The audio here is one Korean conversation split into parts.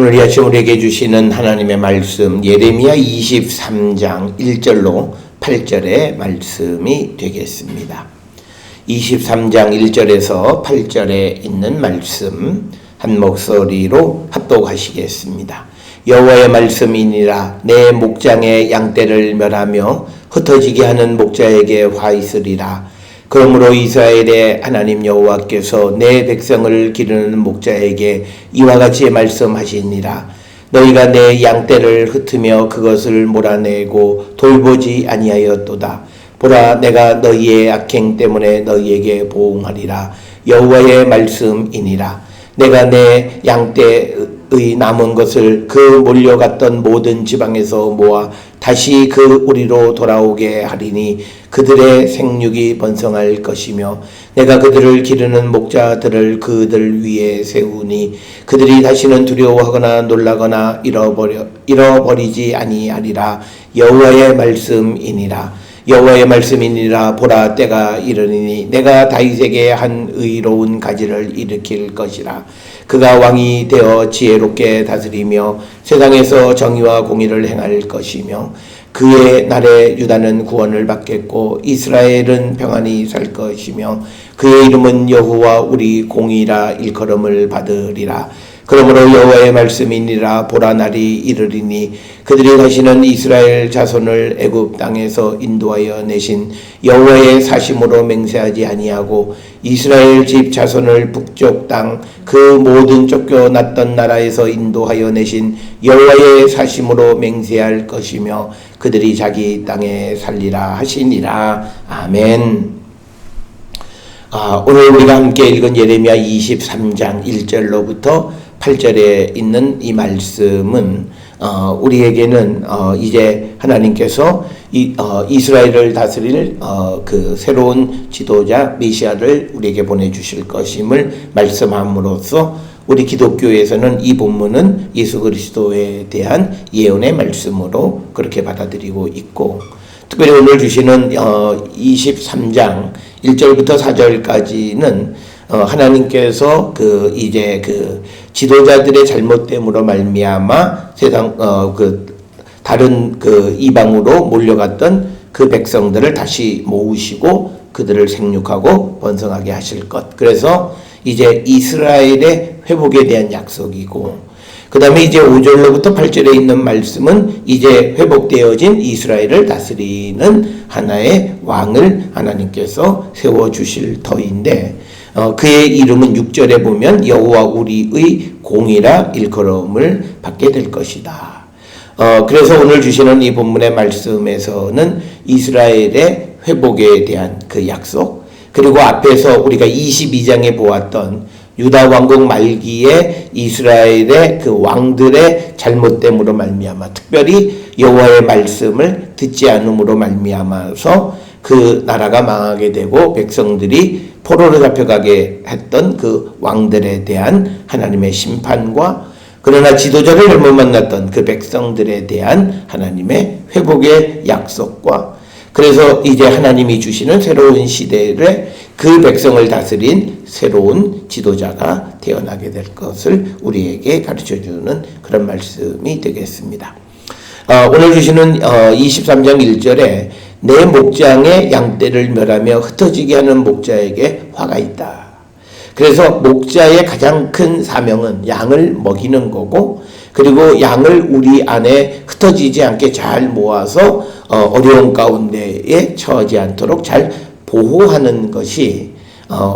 오늘 이 아침 우리에게 주시는 하나님의 말씀 예레미야 23장 1절로 8절의 말씀이 되겠습니다. 23장 1절에서 8절에 있는 말씀 한 목소리로 합독하시겠습니다. 여호와의 말씀이니라. 내 목장의 양떼를 멸하며 흩어지게 하는 목자에게 화 있으리라. 그러므로 이스라엘의 하나님 여호와께서 내 백성을 기르는 목자에게 이와 같이 말씀하시니라. 너희가 내 양떼를 흩으며 그것을 몰아내고 돌보지 아니하였도다. 보라, 내가 너희의 악행 때문에 너희에게 보응하리라. 여호와의 말씀이니라. 내가 내 양떼의 남은 것을 그 몰려갔던 모든 지방에서 모아 다시 그 우리로 돌아오게 하리니 그들의 생육이 번성할 것이며 내가 그들을 기르는 목자들을 그들 위에 세우니 그들이 다시는 두려워하거나 놀라거나 잃어버리지 아니하리라. 여호와의 말씀이니라. 여호와의 말씀이니라. 보라, 때가 이르니 내가 다윗에게 한 의로운 가지를 일으킬 것이라. 그가 왕이 되어 지혜롭게 다스리며 세상에서 정의와 공의를 행할 것이며 그의 날에 유다는 구원을 받겠고 이스라엘은 평안히 살 것이며 그의 이름은 여호와 우리 공의라 일컬음을 받으리라. 그러므로 여호와의 말씀이니라. 보라, 날이 이르리니 그들이 다시는 이스라엘 자손을 애굽 땅에서 인도하여 내신 여호와의 사심으로 맹세하지 아니하고 이스라엘 집 자손을 북쪽 땅 그 모든 쫓겨났던 나라에서 인도하여 내신 여호와의 사심으로 맹세할 것이며 그들이 자기 땅에 살리라 하시니라. 아멘. 오늘 우리가 함께 읽은 예레미야 23장 1절로부터 8절에 있는 이 말씀은 우리에게는 이제 하나님께서 이스라엘을 다스릴 그 새로운 지도자 메시아를 우리에게 보내주실 것임을 말씀함으로써 우리 기독교에서는 이 본문은 예수 그리스도에 대한 예언의 말씀으로 그렇게 받아들이고 있고, 특별히 오늘 주시는 23장 1절부터 4절까지는 하나님께서 이제 지도자들의 잘못됨으로 말미암아 세상 다른 이방으로 몰려갔던 그 백성들을 다시 모으시고 그들을 생육하고 번성하게 하실 것. 그래서 이제 이스라엘의 회복에 대한 약속이고, 그 다음에 이제 5절로부터 8절에 있는 말씀은 이제 회복되어진 이스라엘을 다스리는 하나의 왕을 하나님께서 세워주실 터인데, 그의 이름은 6절에 보면 여호와 우리의 공의라 일컬음을 받게 될 것이다. 그래서 오늘 주시는 이 본문의 말씀에서는 이스라엘의 회복에 대한 그 약속, 그리고 앞에서 우리가 22장에 보았던 유다 왕국 말기에 이스라엘의 그 왕들의 잘못됨으로 말미암아, 특별히 여호와의 말씀을 듣지 않음으로 말미암아서 그 나라가 망하게 되고 백성들이 포로로 잡혀가게 했던 그 왕들에 대한 하나님의 심판과, 그러나 지도자를 잘못 만났던 그 백성들에 대한 하나님의 회복의 약속과, 그래서 이제 하나님이 주시는 새로운 시대를 그 백성을 다스린 새로운 지도자가 태어나게 될 것을 우리에게 가르쳐주는 그런 말씀이 되겠습니다. 오늘 주시는 23장 1절에 내 목장의 양떼를 멸하며 흩어지게 하는 목자에게 화가 있다. 그래서 목자의 가장 큰 사명은 양을 먹이는 거고, 그리고 양을 우리 안에 흩어지지 않게 잘 모아서 어려운 가운데에 처하지 않도록 잘 보호하는 것이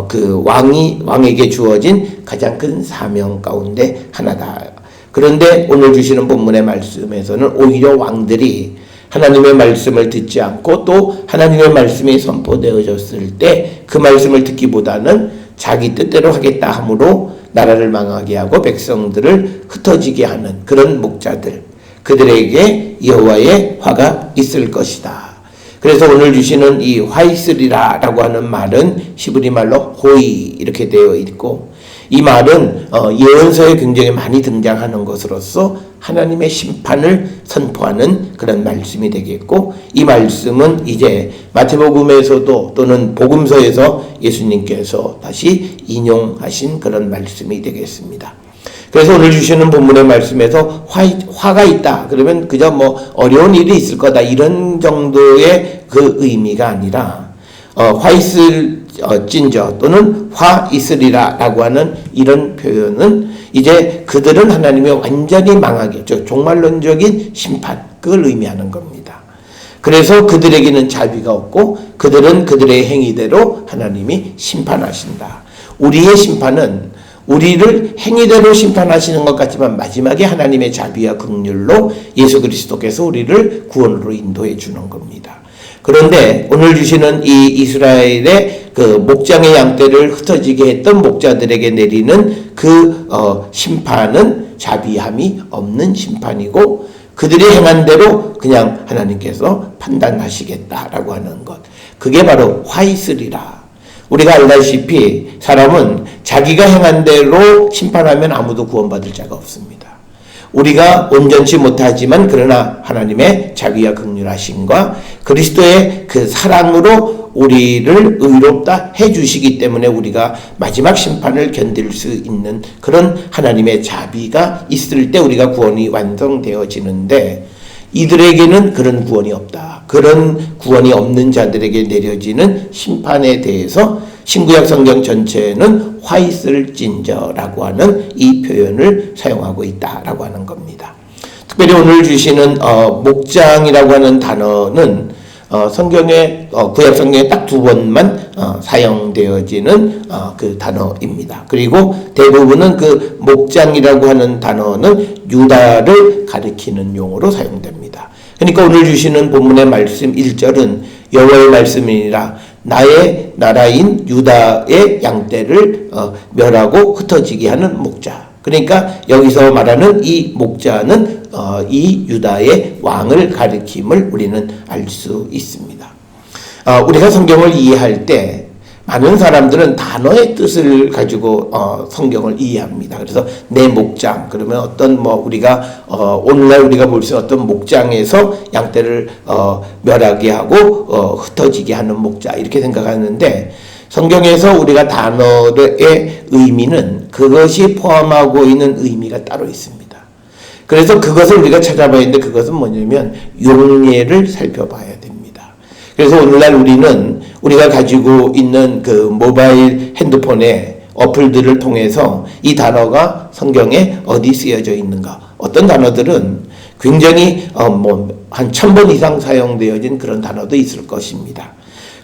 그 왕에게 주어진 가장 큰 사명 가운데 하나다. 그런데 오늘 주시는 본문의 말씀에서는 오히려 왕들이 하나님의 말씀을 듣지 않고 또 하나님의 말씀이 선포되어졌을 때 그 말씀을 듣기보다는 자기 뜻대로 하겠다 함으로 나라를 망하게 하고 백성들을 흩어지게 하는 그런 목자들, 그들에게 여호와의 화가 있을 것이다. 그래서 오늘 주시는 이 화 있으리라 라고 하는 말은 히브리 말로 호이 이렇게 되어 있고, 이 말은 예언서에 굉장히 많이 등장하는 것으로서 하나님의 심판을 선포하는 그런 말씀이 되겠고, 이 말씀은 이제 마태복음에서도 또는 복음서에서 예수님께서 다시 인용하신 그런 말씀이 되겠습니다. 그래서 오늘 주시는 본문의 말씀에서 화가 있다. 그러면 그저 뭐 어려운 일이 있을 거다. 이런 정도의 그 의미가 아니라 화 있을진저 또는 화 있으리라 라고 하는 이런 표현은 이제 그들은 하나님의 완전히 망하게, 종말론적인 심판, 그걸 의미하는 겁니다. 그래서 그들에게는 자비가 없고 그들은 그들의 행위대로 하나님이 심판하신다. 우리의 심판은 우리를 행위대로 심판하시는 것 같지만 마지막에 하나님의 자비와 긍휼로 예수 그리스도께서 우리를 구원으로 인도해 주는 겁니다. 그런데 오늘 주시는 이 이스라엘의 그 목장의 양떼를 흩어지게 했던 목자들에게 내리는 그 심판은 자비함이 없는 심판이고 그들이 행한 대로 그냥 하나님께서 판단하시겠다라고 하는 것. 그게 바로 화 있으리라. 우리가 알다시피 사람은 자기가 행한 대로 심판하면 아무도 구원받을 자가 없습니다. 우리가 온전치 못하지만 그러나 하나님의 자비와 긍휼하심과 그리스도의 그 사랑으로 우리를 의롭다 해주시기 때문에 우리가 마지막 심판을 견딜 수 있는 그런 하나님의 자비가 있을 때 우리가 구원이 완성되어지는데 이들에게는 그런 구원이 없다. 그런 구원이 없는 자들에게 내려지는 심판에 대해서 신구약 성경 전체는 화 있을진저라고 하는 이 표현을 사용하고 있다라고 하는 겁니다. 특별히 오늘 주시는 목장이라고 하는 단어는 성경에 구약 성경에 딱 두 번만 사용되어지는 그 단어입니다. 그리고 대부분은 그 목장이라고 하는 단어는 유다를 가리키는 용어로 사용됩니다. 그러니까 오늘 주시는 본문의 말씀 1절은 여호와의 말씀이니라 나의 나라인 유다의 양떼를 멸하고 흩어지게 하는 목자. 그러니까 여기서 말하는 이 목자는 이 유다의 왕을 가리킴을 우리는 알 수 있습니다. 우리가 성경을 이해할 때 많은 사람들은 단어의 뜻을 가지고 성경을 이해합니다. 그래서 내 목장 그러면 어떤 우리가 오늘날 우리가 볼 수 있는 어떤 목장에서 양떼를 멸하게 하고 흩어지게 하는 목자 이렇게 생각하는데 성경에서 우리가 단어의 의미는 그것이 포함하고 있는 의미가 따로 있습니다. 그래서 그것을 우리가 찾아봐야 하는데 그것은 뭐냐면 용례를 살펴봐야 됩니다. 그래서 오늘날 우리는 우리가 가지고 있는 그 모바일 핸드폰의 어플들을 통해서 이 단어가 성경에 어디 쓰여져 있는가. 어떤 단어들은 굉장히 한 1000번 이상 사용되어진 그런 단어도 있을 것입니다.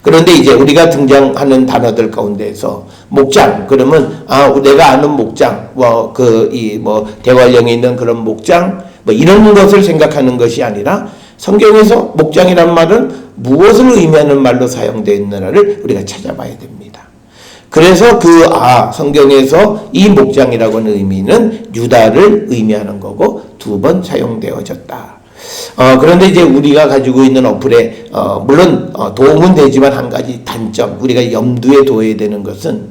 그런데 이제 우리가 등장하는 단어들 가운데서 목장 그러면 내가 아는 목장 대관령에 있는 그런 목장 이런 것을 생각하는 것이 아니라 성경에서 목장이란 말은 무엇을 의미하는 말로 되어 있느냐를 우리가 찾아봐야 됩니다. 그래서 성경에서 이 목장이라고 하는 의미는 유다를 의미하는 거고 두 번 사용되어졌다. 그런데 이제 우리가 가지고 있는 어플에 물론 도움은 되지만 한 가지 단점 우리가 염두에 둬야 되는 것은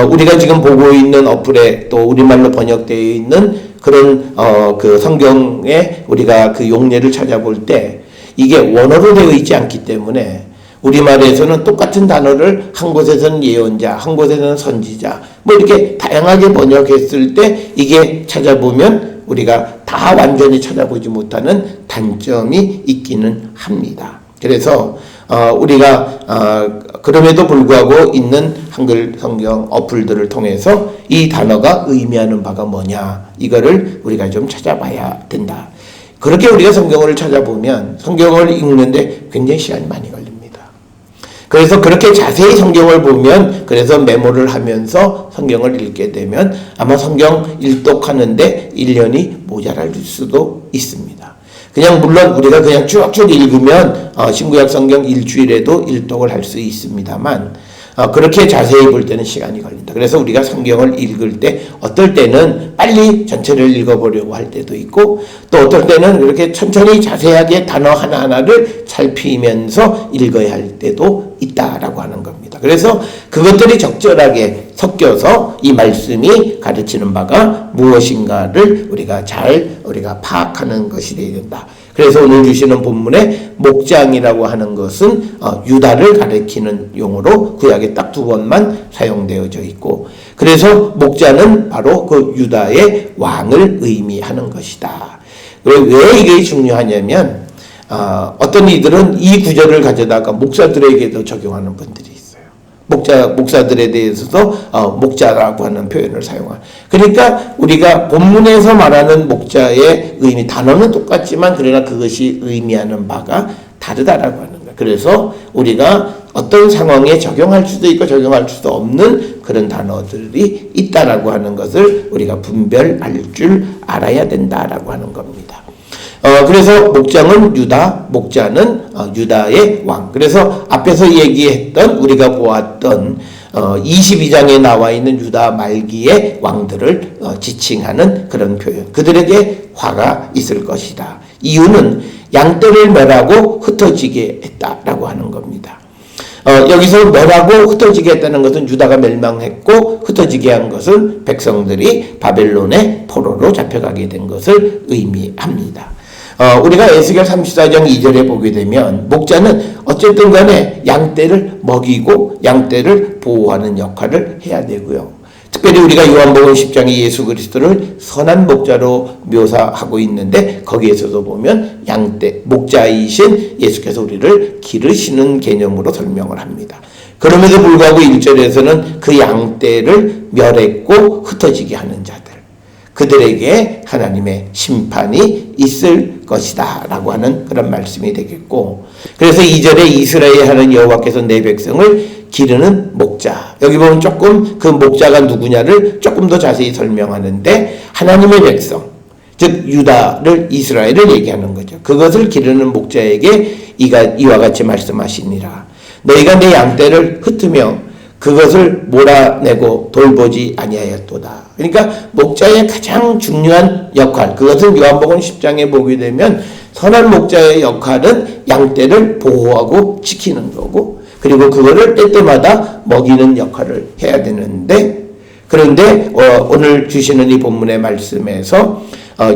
우리가 지금 보고 있는 어플에 또 우리말로 번역되어 있는 그런 그 성경에 우리가 그 용례를 찾아볼 때 이게 원어로 되어 있지 않기 때문에 우리말에서는 똑같은 단어를 한 곳에서는 예언자, 한 곳에서는 선지자 이렇게 다양하게 번역했을 때 이게 찾아보면 우리가 다 완전히 찾아보지 못하는 단점이 있기는 합니다. 그래서 우리가 그럼에도 불구하고 있는 한글 성경 어플들을 통해서 이 단어가 의미하는 바가 뭐냐 이거를 우리가 좀 찾아봐야 된다. 그렇게 우리가 성경을 찾아보면 성경을 읽는데 굉장히 시간이 많이 걸립니다. 그래서 그렇게 자세히 성경을 보면 그래서 메모를 하면서 성경을 읽게 되면 아마 성경 일독하는데 1년이 모자랄 수도 있습니다. 그냥 물론 우리가 그냥 쭉쭉 읽으면 신구약 성경 일주일에도 일독을 할 수 있습니다만 그렇게 자세히 볼 때는 시간이 걸린다. 그래서 우리가 성경을 읽을 때 어떨 때는 빨리 전체를 읽어보려고 할 때도 있고 또 어떨 때는 그렇게 천천히 자세하게 단어 하나하나를 살피면서 읽어야 할 때도 있다라고 하는 겁니다. 그래서 그것들이 적절하게 섞여서 이 말씀이 가르치는 바가 무엇인가를 우리가 파악하는 것이 되어야 된다. 그래서 오늘 주시는 본문에 목장이라고 하는 것은 유다를 가리키는 용어로 구약에 딱 2번만 사용되어져 있고, 그래서 목자는 바로 그 유다의 왕을 의미하는 것이다. 왜 이게 중요하냐면 어떤 이들은 이 구절을 가져다가 목사들에게도 적용하는 분들이 있어요. 목사들에 대해서도 목자라고 하는 표현을 사용하는. 그러니까 우리가 본문에서 말하는 목자의 의미, 단어는 똑같지만 그러나 그것이 의미하는 바가 다르다라고 하는 거예요. 그래서 우리가 어떤 상황에 적용할 수도 있고 적용할 수도 없는 그런 단어들이 있다라고 하는 것을 우리가 분별할 줄 알아야 된다라고 하는 겁니다. 그래서 목장은 유다, 목자는 유다의 왕. 그래서 앞에서 얘기했던 우리가 보았던 22장에 나와 있는 유다 말기의 왕들을 지칭하는 그런 표현. 그들에게 화가 있을 것이다. 이유는 양떼를 멸하고 흩어지게 했다라고 하는 겁니다. 여기서 멸하고 흩어지게 했다는 것은 유다가 멸망했고 흩어지게 한 것은 백성들이 바벨론의 포로로 잡혀가게 된 것을 의미합니다. 우리가 에스겔 34장 2절에 보게 되면 목자는 어쨌든 간에 양떼를 먹이고 양떼를 보호하는 역할을 해야 되고요. 특별히 우리가 요한복음 10장에 예수 그리스도를 선한 목자로 묘사하고 있는데 거기에서도 보면 양떼, 목자이신 예수께서 우리를 기르시는 개념으로 설명을 합니다. 그럼에도 불구하고 1절에서는 그 양떼를 멸했고 흩어지게 하는 자들, 그들에게 하나님의 심판이 있을 것이다 라고 하는 그런 말씀이 되겠고, 그래서 2절에 이스라엘 하는 여호와께서 내 백성을 기르는 목자, 여기 보면 조금 그 목자가 누구냐를 조금 더 자세히 설명하는데 하나님의 백성, 즉 유다를, 이스라엘을 얘기하는 거죠. 그것을 기르는 목자에게 이와 같이 말씀하시니라. 너희가 내 양떼를 흩으며 그것을 몰아내고 돌보지 아니하였도다. 그러니까 목자의 가장 중요한 역할, 그것은 요한복음 10장에 보게 되면 선한 목자의 역할은 양떼를 보호하고 지키는 거고, 그리고 그거를 때때마다 먹이는 역할을 해야 되는데, 그런데 오늘 주시는 이 본문의 말씀에서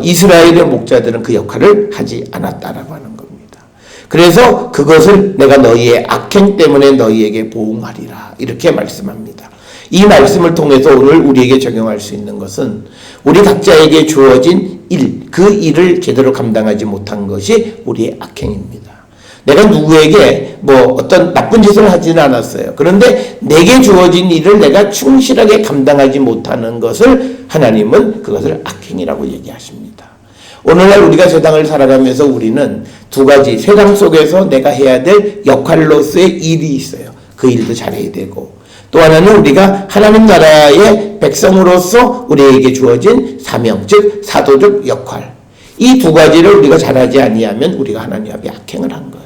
이스라엘의 목자들은 그 역할을 하지 않았다라고 하는 겁니다. 그래서 그것을 내가 너희의 악행 때문에 너희에게 보응하리라 이렇게 말씀합니다. 이 말씀을 통해서 오늘 우리에게 적용할 수 있는 것은 우리 각자에게 주어진 일, 그 일을 제대로 감당하지 못한 것이 우리의 악행입니다. 내가 누구에게 어떤 나쁜 짓을 하지는 않았어요. 그런데 내게 주어진 일을 내가 충실하게 감당하지 못하는 것을 하나님은 그것을 악행이라고 얘기하십니다. 오늘날 우리가 세상을 살아가면서 우리는 두 가지, 세상 속에서 내가 해야 될 역할로서의 일이 있어요. 그 일도 잘해야 되고, 또 하나는 우리가 하나님 나라의 백성으로서 우리에게 주어진 사명, 즉 사도적 역할, 이 두 가지를 우리가 잘하지 아니하면 우리가 하나님 앞에 악행을 한 거예요.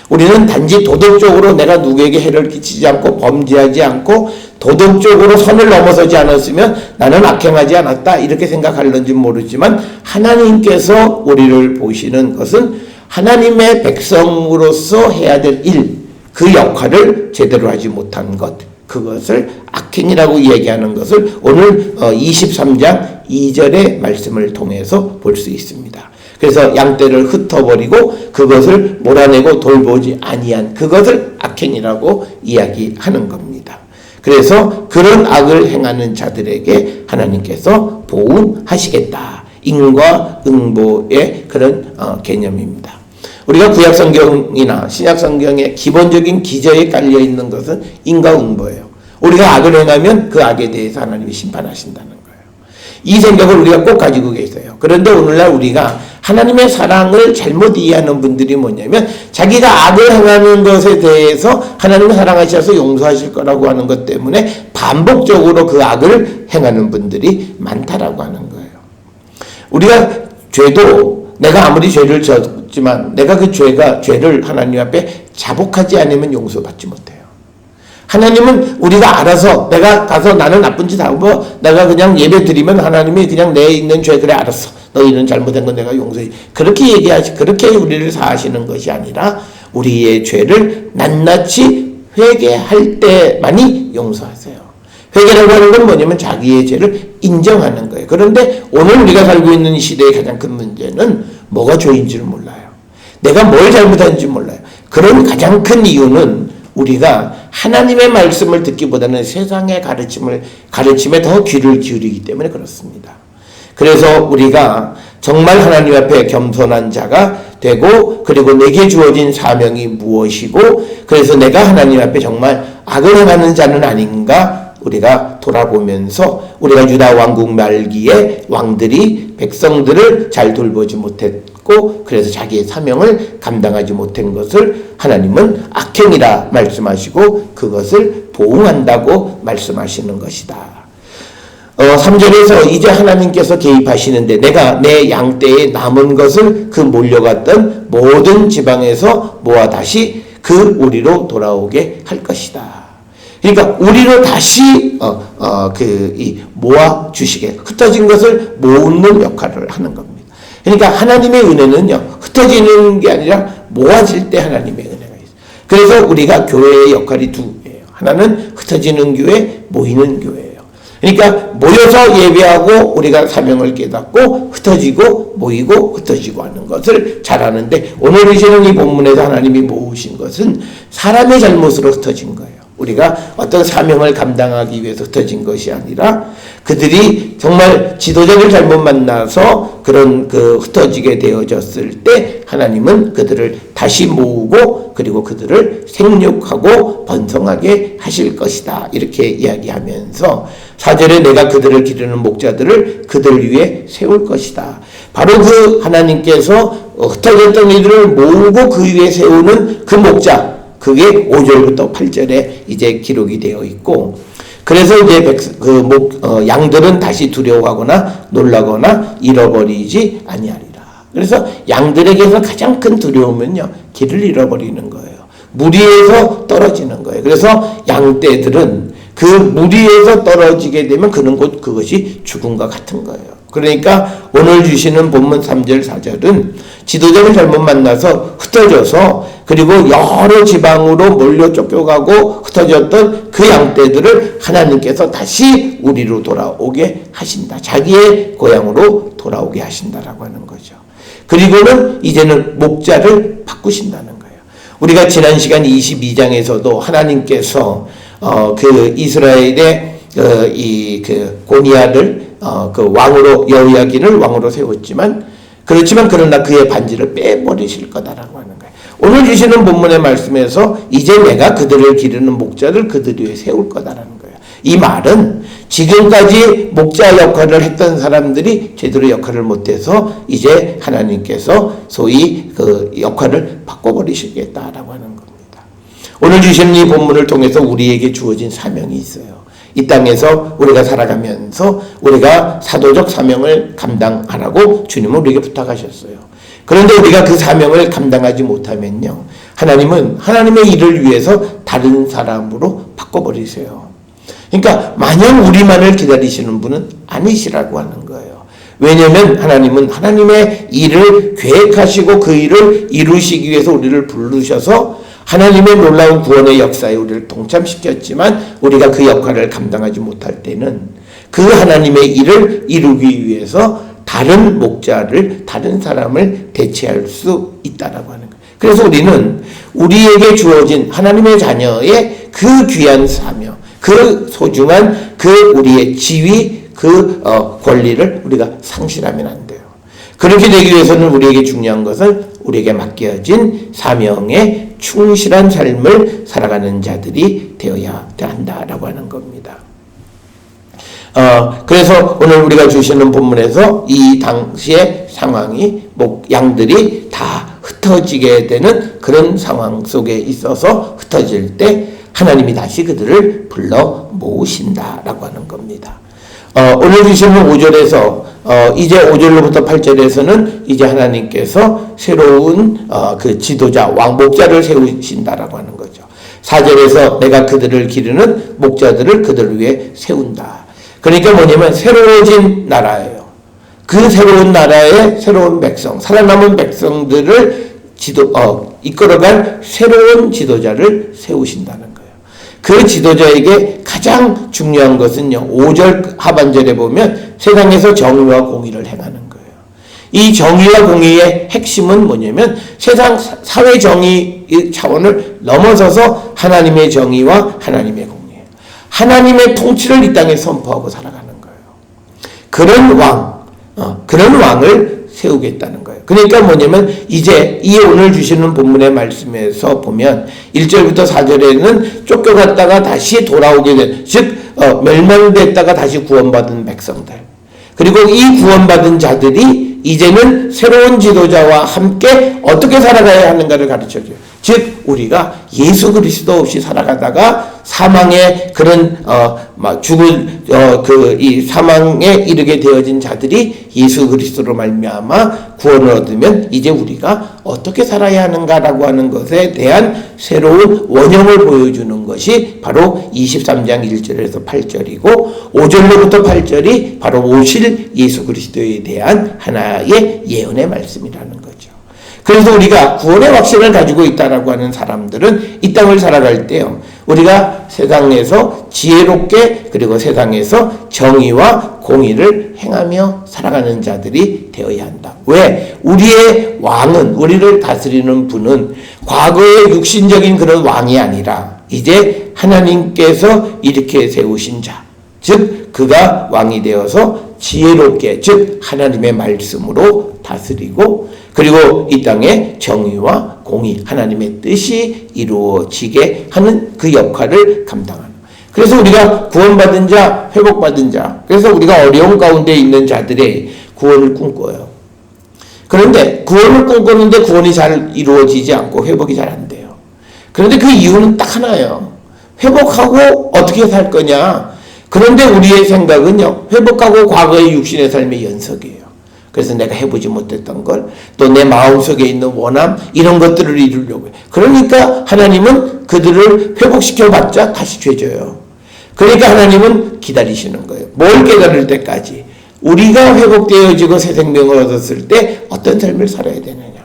우리는 단지 도덕적으로 내가 누구에게 해를 끼치지 않고 범죄하지 않고 도덕적으로 선을 넘어서지 않았으면 나는 악행하지 않았다 이렇게 생각할는지 모르지만, 하나님께서 우리를 보시는 것은 하나님의 백성으로서 해야 될 일, 그 역할을 제대로 하지 못한 것, 그것을 악행이라고 얘기하는 것을 오늘 23장 2절의 말씀을 통해서 볼 수 있습니다. 그래서 양떼를 흩어버리고 그것을 몰아내고 돌보지 아니한 그것을 악행이라고 이야기하는 겁니다. 그래서 그런 악을 행하는 자들에게 하나님께서 보응하시겠다. 인과 응보의 그런 개념입니다. 우리가 구약성경이나 신약성경의 기본적인 기저에 깔려있는 것은 인과 응보예요. 우리가 악을 행하면 그 악에 대해서 하나님이 심판하신다는 거예요. 이 생각을 우리가 꼭 가지고 계세요. 그런데 오늘날 우리가 하나님의 사랑을 잘못 이해하는 분들이 뭐냐면, 자기가 악을 행하는 것에 대해서 하나님은 사랑하셔서 용서하실 거라고 하는 것 때문에 반복적으로 그 악을 행하는 분들이 많다라고 하는 거예요. 우리가 죄도 내가 아무리 죄를 졌지만 내가 그 죄를 하나님 앞에 자복하지 않으면 용서받지 못해요. 하나님은 우리가 알아서, 내가 가서 나는 나쁜 짓 하고 내가 그냥 예배 드리면 하나님이 그냥 내 있는 죄, 그래 알았어, 너희는 잘못된 건 내가 용서해, 그렇게 그렇게 우리를 사하시는 것이 아니라 우리의 죄를 낱낱이 회개할 때만이 용서하세요. 회개라고 하는 건 뭐냐면 자기의 죄를 인정하는 거예요. 그런데 오늘 우리가 살고 있는 시대의 가장 큰 문제는 뭐가 죄인지를 몰라요. 내가 뭘 잘못한지 몰라요. 그런 가장 큰 이유는 우리가 하나님의 말씀을 듣기보다는 세상의 가르침에 더 귀를 기울이기 때문에 그렇습니다. 그래서 우리가 정말 하나님 앞에 겸손한 자가 되고, 그리고 내게 주어진 사명이 무엇이고, 그래서 내가 하나님 앞에 정말 악을 행하는 자는 아닌가 우리가 돌아보면서, 우리가 유다 왕국 말기에 왕들이 백성들을 잘 돌보지 못했고 그래서 자기의 사명을 감당하지 못한 것을 하나님은 악행이라 말씀하시고 그것을 보응한다고 말씀하시는 것이다. 3절에서 이제 하나님께서 개입하시는데 내가 내 양떼에 남은 것을 그 몰려갔던 모든 지방에서 모아 다시 그 우리로 돌아오게 할 것이다. 그러니까 우리로 다시 모아 주시게, 흩어진 것을 모으는 역할을 하는 겁니다. 그러니까 하나님의 은혜는요, 흩어지는 게 아니라 모아질 때 하나님의 은혜가 있어요. 그래서 우리가 교회의 역할이 두 개예요. 하나는 흩어지는 교회, 모이는 교회예요. 그러니까 모여서 예배하고 우리가 사명을 깨닫고 흩어지고 모이고 흩어지고 하는 것을 잘하는데, 오늘 보시는 이 본문에서 하나님이 모으신 것은 사람의 잘못으로 흩어진 거예요. 우리가 어떤 사명을 감당하기 위해서 흩어진 것이 아니라 그들이 정말 지도자를 잘못 만나서 그런 흩어지게 되어졌을 때 하나님은 그들을 다시 모으고 그리고 그들을 생육하고 번성하게 하실 것이다. 이렇게 이야기하면서 4절에 내가 그들을 기르는 목자들을 그들 위에 세울 것이다. 바로 그 하나님께서 흩어졌던 이들을 모으고 그 위에 세우는 그 목자, 그게 5절부터 8절에 이제 기록이 되어 있고, 그래서 이제 양들은 다시 두려워하거나 놀라거나 잃어버리지 아니하리라. 그래서 양들에게서 가장 큰 두려움은요, 길을 잃어버리는 거예요. 무리에서 떨어지는 거예요. 그래서 양떼들은 그 무리에서 떨어지게 되면 그것이 죽음과 같은 거예요. 그러니까 오늘 주시는 본문 3절 4절은 지도자를 잘못 만나서 흩어져서 그리고 여러 지방으로 몰려 쫓겨가고 흩어졌던 그 양떼들을 하나님께서 다시 우리로 돌아오게 하신다. 자기의 고향으로 돌아오게 하신다라고 하는 거죠. 그리고는 이제는 목자를 바꾸신다는 거예요. 우리가 지난 시간 22장에서도 하나님께서 이스라엘의 고니아를 왕으로, 여호야긴을 왕으로 세웠지만, 그렇지만 그러나 그의 반지를 빼버리실 거다라고 하는 거예요. 오늘 주시는 본문의 말씀에서 이제 내가 그들을 기르는 목자를 그들 위에 세울 거다라는 거예요. 이 말은 지금까지 목자 역할을 했던 사람들이 제대로 역할을 못해서 이제 하나님께서 소위 그 역할을 바꿔버리시겠다라고 하는 겁니다. 오늘 주시는 이 본문을 통해서 우리에게 주어진 사명이 있어요. 이 땅에서 우리가 살아가면서 우리가 사도적 사명을 감당하라고 주님은 우리에게 부탁하셨어요. 그런데 우리가 그 사명을 감당하지 못하면요, 하나님은 하나님의 일을 위해서 다른 사람으로 바꿔버리세요. 그러니까 마냥 우리만을 기다리시는 분은 아니시라고 하는 거예요. 왜냐하면 하나님은 하나님의 일을 계획하시고 그 일을 이루시기 위해서 우리를 부르셔서 하나님의 놀라운 구원의 역사에 우리를 동참시켰지만 우리가 그 역할을 감당하지 못할 때는 그 하나님의 일을 이루기 위해서 다른 목자를, 다른 사람을 대체할 수 있다라고 하는 거예요. 그래서 우리는 우리에게 주어진 하나님의 자녀의 그 귀한 사명, 그 소중한 우리의 지위, 권리를 우리가 상실하면 안 돼요. 그렇게 되기 위해서는 우리에게 중요한 것은 우리에게 맡겨진 사명에 충실한 삶을 살아가는 자들이 되어야 한다라고 하는 겁니다. 그래서 오늘 우리가 주시는 본문에서 이 당시의 상황이 양들이 다 흩어지게 되는 그런 상황 속에 있어서 흩어질 때 하나님이 다시 그들을 불러 모으신다라고 하는 겁니다. 오늘 주시는 5절에서 이제 5절로부터 8절에서는 이제 하나님께서 새로운 그 지도자, 왕목자를 세우신다라고 하는 거죠. 4절에서 내가 그들을 기르는 목자들을 그들 위해 세운다. 그러니까 뭐냐면 새로워진 나라예요. 그 새로운 나라의 새로운 백성, 살아남은 백성들을 이끌어갈 새로운 지도자를 세우신다는 거예요. 그 지도자에게 가장 중요한 것은요, 5절 하반절에 보면 세상에서 정의와 공의를 행하는 거예요. 이 정의와 공의의 핵심은 뭐냐면 세상 사회 정의 차원을 넘어서서 하나님의 정의와 하나님의 공의예요. 하나님의 통치를 이 땅에 선포하고 살아가는 거예요. 그런 왕을 세우겠다는 거예요. 그러니까 뭐냐면 이제 이 오늘 주시는 본문의 말씀에서 보면 1절부터 4절에는 쫓겨갔다가 다시 돌아오게 된, 즉 멸망됐다가 다시 구원받은 백성들, 그리고 이 구원받은 자들이 이제는 새로운 지도자와 함께 어떻게 살아가야 하는가를 가르쳐줘요. 즉 우리가 예수 그리스도 없이 살아가다가 사망의 그런 이 사망에 이르게 되어진 자들이 예수 그리스도로 말미암아 구원을 얻으면 이제 우리가 어떻게 살아야 하는가라고 하는 것에 대한 새로운 원형을 보여주는 것이 바로 23장 1절에서 8절이고 5절로부터 8절이 바로 오실 예수 그리스도에 대한 하나의 예언의 말씀이라는 거죠. 그래서 우리가 구원의 확신을 가지고 있다라고 하는 사람들은 이 땅을 살아갈 때요, 우리가 세상에서 지혜롭게 그리고 세상에서 정의와 공의를 행하며 살아가는 자들이 되어야 한다. 왜? 우리의 왕은, 우리를 다스리는 분은 과거의 육신적인 그런 왕이 아니라 이제 하나님께서 이렇게 세우신 자, 즉 그가 왕이 되어서 지혜롭게, 즉 하나님의 말씀으로 다스리고 그리고 이 땅에 정의와 공의, 하나님의 뜻이 이루어지게 하는 그 역할을 감당하는. 그래서 우리가 구원받은 자, 회복받은 자, 그래서 우리가 어려운 가운데 있는 자들의 구원을 꿈꿔요. 그런데 구원을 꿈꾸는데 구원이 잘 이루어지지 않고 회복이 잘 안 돼요. 그런데 그 이유는 딱 하나예요. 회복하고 어떻게 살 거냐. 그런데 우리의 생각은요, 회복하고 과거의 육신의 삶의 연속이에요. 그래서 내가 해보지 못했던 걸, 또 내 마음속에 있는 원함, 이런 것들을 이루려고 해요. 그러니까 하나님은 그들을 회복시켜봤자 다시 죄져요. 그러니까 하나님은 기다리시는 거예요. 뭘 깨달을 때까지. 우리가 회복되어지고 새 생명을 얻었을 때 어떤 삶을 살아야 되느냐.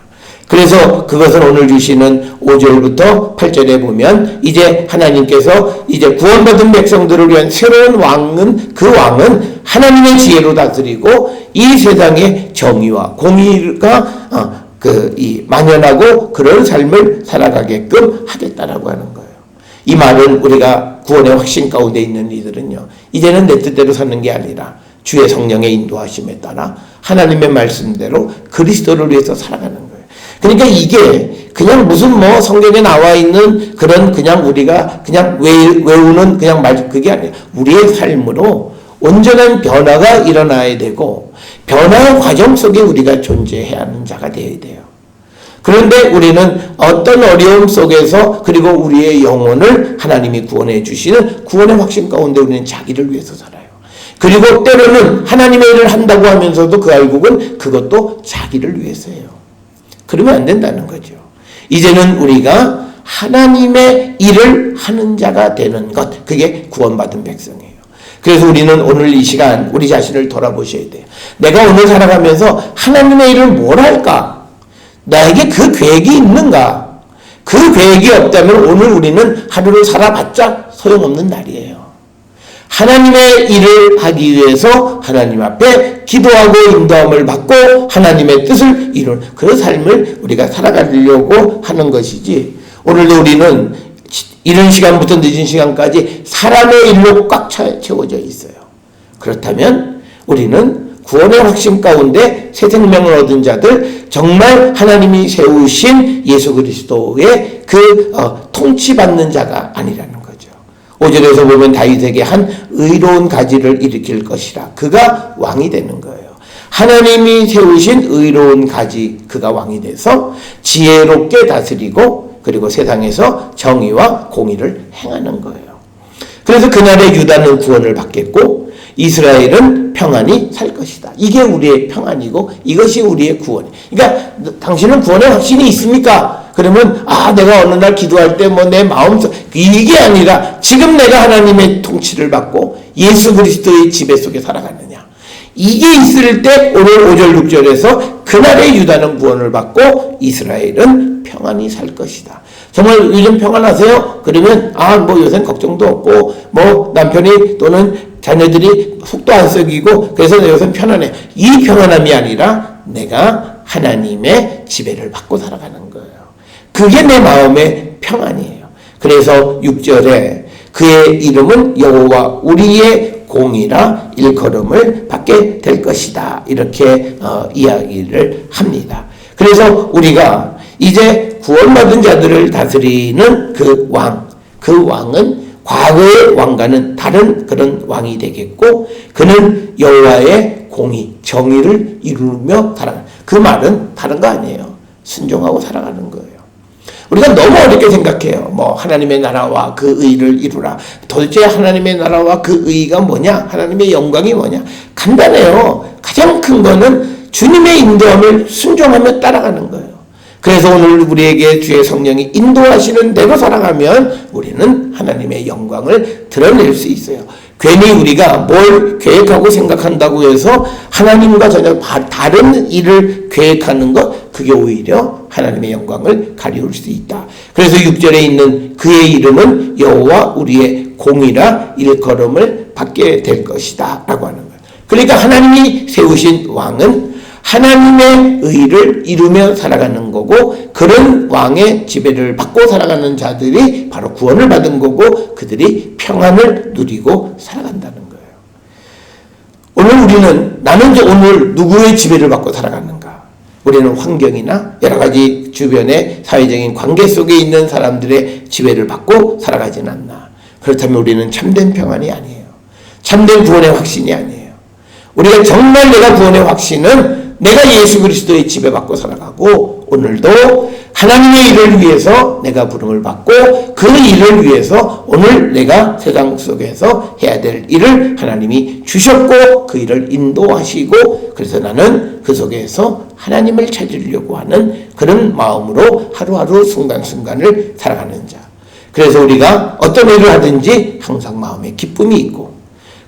그래서 그것을 오늘 주시는 5절부터 8절에 보면 이제 하나님께서 이제 구원받은 백성들을 위한 새로운 왕은, 그 왕은 하나님의 지혜로 다스리고 이 세상의 정의와 공의가 만연하고 그런 삶을 살아가게끔 하겠다라고 하는 거예요. 이 말은 우리가 구원의 확신 가운데 있는 이들은요, 이제는 내 뜻대로 사는 게 아니라 주의 성령의 인도하심에 따라 하나님의 말씀대로 그리스도를 위해서 살아가는 거예요. 그러니까 이게 그냥 무슨 성경에 나와 있는 그런 그냥 우리가 그냥 외우는 그냥 말, 그게 아니라 우리의 삶으로 온전한 변화가 일어나야 되고 변화의 과정 속에 우리가 존재해야 하는 자가 되어야 돼요. 그런데 우리는 어떤 어려움 속에서 그리고 우리의 영혼을 하나님이 구원해 주시는 구원의 확신 가운데 우리는 자기를 위해서 살아요. 그리고 때로는 하나님의 일을 한다고 하면서도 그 결국은 그것도 자기를 위해서예요. 그러면 안 된다는 거죠. 이제는 우리가 하나님의 일을 하는 자가 되는 것, 그게 구원받은 백성이에요. 그래서 우리는 오늘 이 시간 우리 자신을 돌아보셔야 돼요. 내가 오늘 살아가면서 하나님의 일을 뭘 할까? 나에게 그 계획이 있는가? 그 계획이 없다면 오늘 우리는 하루를 살아봤자 소용없는 날이에요. 하나님의 일을 하기 위해서 하나님 앞에 기도하고 인도함을 받고 하나님의 뜻을 이루는 그 삶을 우리가 살아가려고 하는 것이지, 오늘도 우리는 이른 시간부터 늦은 시간까지 사람의 일로 꽉 채워져 있어요. 그렇다면 우리는 구원의 확신 가운데 새 생명을 얻은 자들, 정말 하나님이 세우신 예수 그리스도의 통치받는 자가 아니라는 거죠. 5절에서 보면 다윗에게 한 의로운 가지를 일으킬 것이라. 그가 왕이 되는 거예요. 하나님이 세우신 의로운 가지, 그가 왕이 돼서 지혜롭게 다스리고 그리고 세상에서 정의와 공의를 행하는 거예요. 그래서 그날의 유다는 구원을 받겠고 이스라엘은 평안히 살 것이다. 이게 우리의 평안이고 이것이 우리의 구원이에요. 그러니까 당신은 구원의 확신이 있습니까? 그러면 내가 어느 날 기도할 때 내 마음속, 이게 아니라 지금 내가 하나님의 통치를 받고 예수 그리스도의 지배 속에 살아가느냐. 이게 있을 때 오늘 5절 6절에서 그날에 유다는 구원을 받고 이스라엘은 평안히 살 것이다. 정말 요즘 평안하세요? 그러면 뭐 요새는 걱정도 없고 뭐 남편이 또는 자녀들이 속도 안 썩이고 그래서 요새는 편안해. 이 평안함이 아니라 내가 하나님의 지배를 받고 살아가는 거예요. 그게 내 마음의 평안이에요. 그래서 6절에 그의 이름은 여호와 우리의 공이라 일컬음을 받게 될 것이다. 이렇게 이야기를 합니다. 그래서 우리가 이제 구원받은 자들을 다스리는 그 왕은 과거의 왕과는 다른 그런 왕이 되겠고 그는 여호와의 공의, 정의를 이루며 살아가는 그 말은 다른 거 아니에요. 순종하고 살아가는 거예요. 우리가 너무 어렵게 생각해요. 뭐 하나님의 나라와 그 의를 이루라. 도대체 하나님의 나라와 그 의가 뭐냐? 하나님의 영광이 뭐냐? 간단해요. 가장 큰 거는 주님의 인도함을 순종하며 따라가는 거예요. 그래서 오늘 우리에게 주의 성령이 인도하시는 대로 살아가면 우리는 하나님의 영광을 드러낼 수 있어요. 괜히 우리가 뭘 계획하고 생각한다고 해서 하나님과 전혀 다른 일을 계획하는 것, 그게 오히려 하나님의 영광을 가리울 수 있다. 그래서 6절에 있는 그의 이름은 여호와 우리의 공이라 일컬음을 받게 될 것이다 라고 하는 거예요. 그러니까 하나님이 세우신 왕은 하나님의 의를 이루며 살아가는 거고 그런 왕의 지배를 받고 살아가는 자들이 바로 구원을 받은 거고 그들이 평안을 누리고 살아간다는 거예요. 오늘 우리는 나는 이제 오늘 누구의 지배를 받고 살아가는가? 우리는 환경이나 여러 가지 주변의 사회적인 관계 속에 있는 사람들의 지배를 받고 살아가진 않나. 그렇다면 우리는 참된 평안이 아니에요. 참된 구원의 확신이 아니에요. 우리가 정말 내가 구원의 확신은 내가 예수 그리스도의 지배받고 살아가고 오늘도 하나님의 일을 위해서 내가 부름을 받고 그 일을 위해서 오늘 내가 세상 속에서 해야 될 일을 하나님이 주셨고 그 일을 인도하시고 그래서 나는 그 속에서 하나님을 찾으려고 하는 그런 마음으로 하루하루 순간순간을 살아가는 자. 그래서 우리가 어떤 일을 하든지 항상 마음에 기쁨이 있고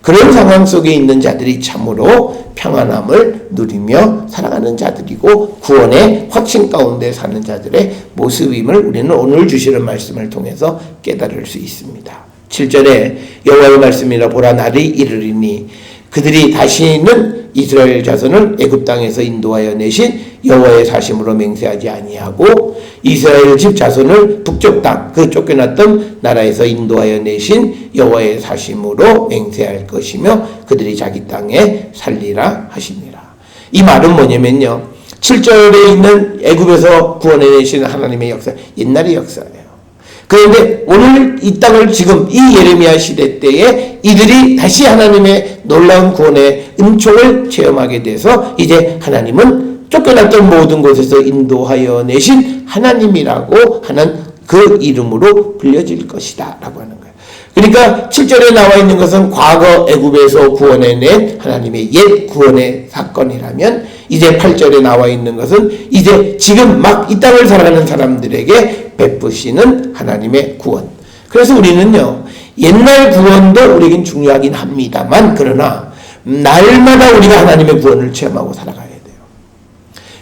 그런 상황 속에 있는 자들이 참으로 평안함을 누리며 살아가는 자들이고 구원의 확신 가운데 사는 자들의 모습임을 우리는 오늘 주시는 말씀을 통해서 깨달을 수 있습니다. 7절에 여호와의 말씀이라 보라 날이 이르리니 그들이 다시는 이스라엘 자손을 애굽 땅에서 인도하여 내신 여호와의 사심으로 맹세하지 아니하고 이스라엘 집 자손을 북쪽 땅 그 쫓겨났던 나라에서 인도하여 내신 여호와의 사심으로 맹세할 것이며 그들이 자기 땅에 살리라 하시니라. 이 말은 뭐냐면요. 7절에 있는 애굽에서 구원해 내신 하나님의 역사, 옛날의 역사예요. 그런데 오늘 이 땅을 지금 이 예레미야 시대 때에 이들이 다시 하나님의 놀라운 구원의 은총을 체험하게 돼서 이제 하나님은 쫓겨났던 모든 곳에서 인도하여 내신 하나님이라고 하는 그 이름으로 불려질 것이다 라고 하는 거예요. 그러니까 7절에 나와 있는 것은 과거 애굽에서 구원해낸 하나님의 옛 구원의 사건이라면 이제 8절에 나와 있는 것은 이제 지금 막 이 땅을 살아가는 사람들에게 베푸시는 하나님의 구원. 그래서 우리는요 옛날 구원도 우리에겐 중요하긴 합니다만 그러나 날마다 우리가 하나님의 구원을 체험하고 살아가야 돼요.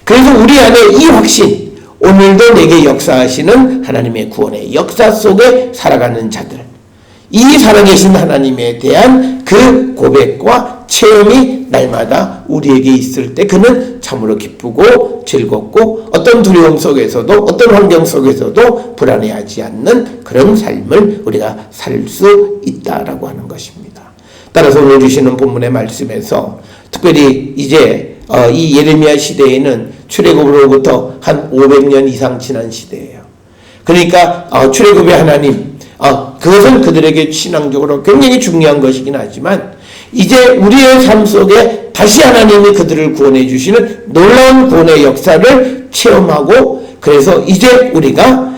그래서 우리 안에 이 확신, 오늘도 내게 역사하시는 하나님의 구원의 역사 속에 살아가는 자들, 이 살아계신 하나님에 대한 그 고백과 체험이 날마다 우리에게 있을 때 그는 참으로 기쁘고 즐겁고 어떤 두려움 속에서도 어떤 환경 속에서도 불안해하지 않는 그런 삶을 우리가 살 수 있다라고 하는 것입니다. 따라서 오늘 주시는 본문의 말씀에서 특별히 이제 이 예레미야 시대에는 출애굽으로부터 한 500년 이상 지난 시대예요. 그러니까 출애굽의 하나님, 그것은 그들에게 신앙적으로 굉장히 중요한 것이긴 하지만 이제 우리의 삶 속에 다시 하나님이 그들을 구원해 주시는 놀라운 구원의 역사를 체험하고 그래서 이제 우리가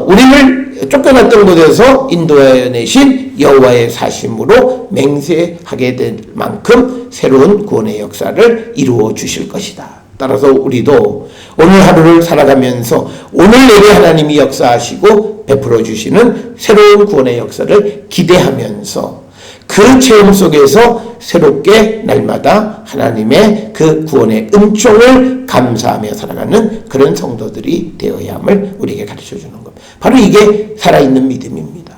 우리를 쫓겨났던 곳에서 인도하여 내신 여호와의 사심으로 맹세하게 될 만큼 새로운 구원의 역사를 이루어 주실 것이다. 따라서 우리도 오늘 하루를 살아가면서 오늘 내게 하나님이 역사하시고 베풀어 주시는 새로운 구원의 역사를 기대하면서 그 체험 속에서 새롭게 날마다 하나님의 그 구원의 은총을 감사하며 살아가는 그런 성도들이 되어야 함을 우리에게 가르쳐주는 겁니다. 바로 이게 살아있는 믿음입니다.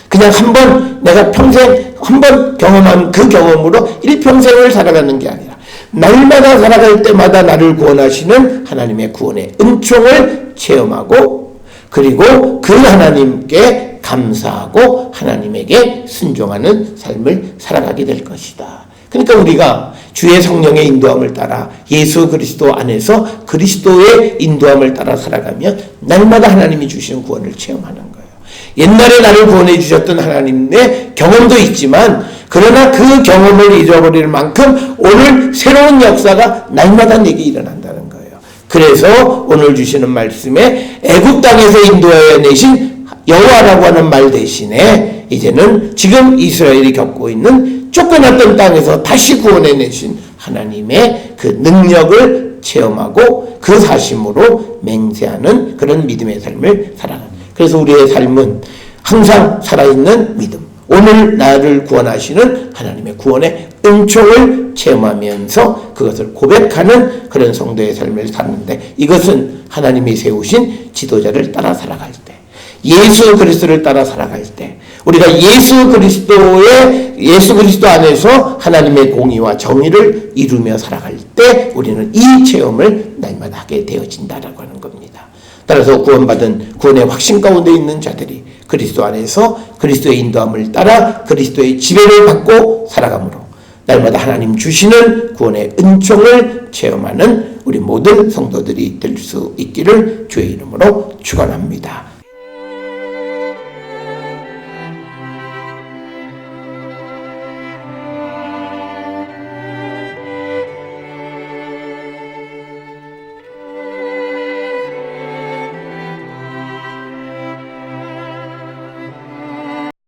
그냥 한번 내가 평생 한번 경험한 그 경험으로 일평생을 살아가는 게 아니라 날마다 살아갈 때마다 나를 구원하시는 하나님의 구원의 은총을 체험하고 그리고 그 하나님께 감사하고 하나님에게 순종하는 삶을 살아가게 될 것이다. 그러니까 우리가 주의 성령의 인도함을 따라 예수 그리스도 안에서 그리스도의 인도함을 따라 살아가면 날마다 하나님이 주시는 구원을 체험하는 거예요. 옛날에 나를 구원해 주셨던 하나님의 경험도 있지만 그러나 그 경험을 잊어버릴 만큼 오늘 새로운 역사가 날마다 내게 일어난다는 거예요. 그래서 오늘 주시는 말씀에 애굽 땅에서 인도하여 내신 여호와라고 하는 말 대신에 이제는 지금 이스라엘이 겪고 있는 쫓겨났던 땅에서 다시 구원해 내신 하나님의 그 능력을 체험하고 그 사심으로 맹세하는 그런 믿음의 삶을 살아가는. 그래서 우리의 삶은 항상 살아있는 믿음, 오늘 나를 구원하시는 하나님의 구원의 은총을 체험하면서 그것을 고백하는 그런 성도의 삶을 사는데, 이것은 하나님이 세우신 지도자를 따라 살아갈 때, 예수 그리스도를 따라 살아갈 때, 우리가 예수 그리스도 안에서 하나님의 공의와 정의를 이루며 살아갈 때 우리는 이 체험을 날마다 하게 되어진다라고 하는 겁니다. 따라서 구원받은 구원의 확신 가운데 있는 자들이 그리스도 안에서 그리스도의 인도함을 따라 그리스도의 지배를 받고 살아가므로 날마다 하나님 주시는 구원의 은총을 체험하는 우리 모든 성도들이 될 수 있기를 주의 이름으로 축원합니다.